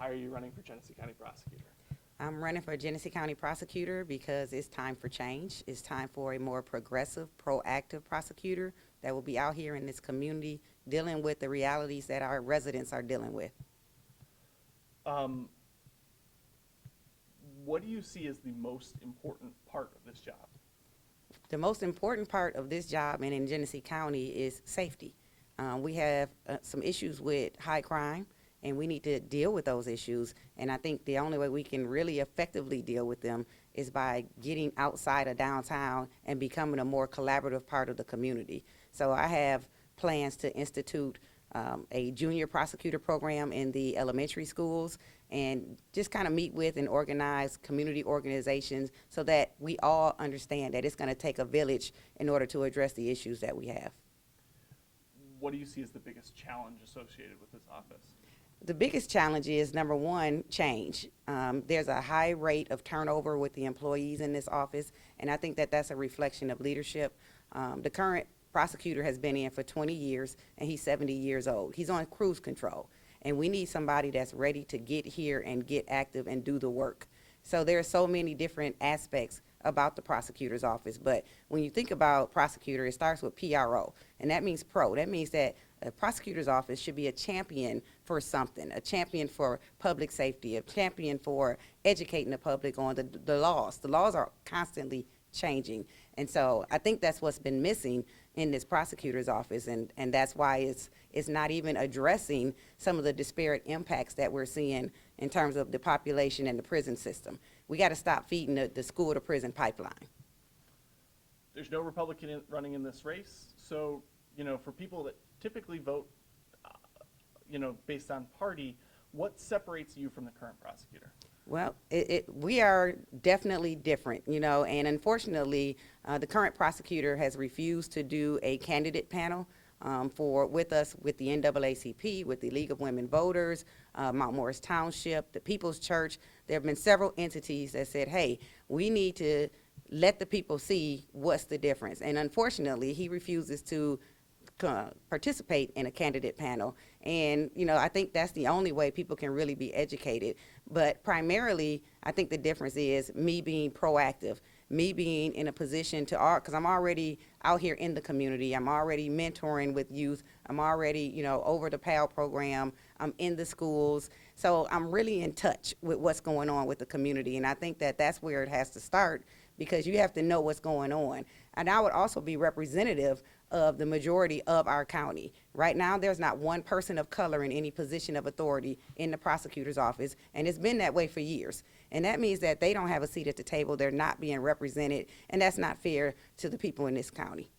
why are you running for Genesee County Prosecutor? I'm running for Genesee County Prosecutor because it's time for change. It's time for a more progressive, proactive prosecutor that will be out here in this community dealing with the realities that our residents are dealing with. What do you see as the most important part of this job? The most important part of this job and in Genesee County is safety. We have some issues with high crime, and we need to deal with those issues. And I think the only way we can really effectively deal with them is by getting outside of downtown and becoming a more collaborative part of the community. So I have plans to institute a junior prosecutor program in the elementary schools and just kind of meet with and organize community organizations so that we all understand that it's going to take a village in order to address the issues that we have. What do you see as the biggest challenge associated with this office? The biggest challenge is, number one, change. There's a high rate of turnover with the employees in this office, and I think that that's a reflection of leadership. The current prosecutor has been in for 20 years, and he's 70 years old. He's on cruise control, and we need somebody that's ready to get here and get active and do the work. So there are so many different aspects about the prosecutor's office, but when you think about prosecutor, it starts with PRO, and that means pro. That means that a prosecutor's office should be a champion for something, a champion for public safety, a champion for educating the public on the laws. The laws are constantly changing, and so I think that's what's been missing in this prosecutor's office, and that's why it's not even addressing some of the disparate impacts that we're seeing in terms of the population and the prison system. We got to stop feeding the school to prison pipeline. There's no Republican running in this race, so for people that typically vote based on party, what separates you from the current prosecutor? Well, we are definitely different, and unfortunately, the current prosecutor has refused to do a candidate panel with us, with the NAACP, with the League of Women Voters, Mount Morris Township, the People's Church. There have been several entities that said, hey, we need to let the people see what's the difference. And unfortunately, he refuses to participate in a candidate panel. And, I think that's the only way people can really be educated. But primarily, I think the difference is me being proactive, me being in a position because I'm already out here in the community. I'm already mentoring with youth. I'm already, over the PAL program. I'm in the schools. So I'm really in touch with what's going on with the community. And I think that that's where it has to start, because you have to know what's going on. And I would also be representative of the majority of our county. Right now, there's not one person of color in any position of authority in the prosecutor's office, and it's been that way for years. And that means that they don't have a seat at the table, they're not being represented, and that's not fair to the people in this county.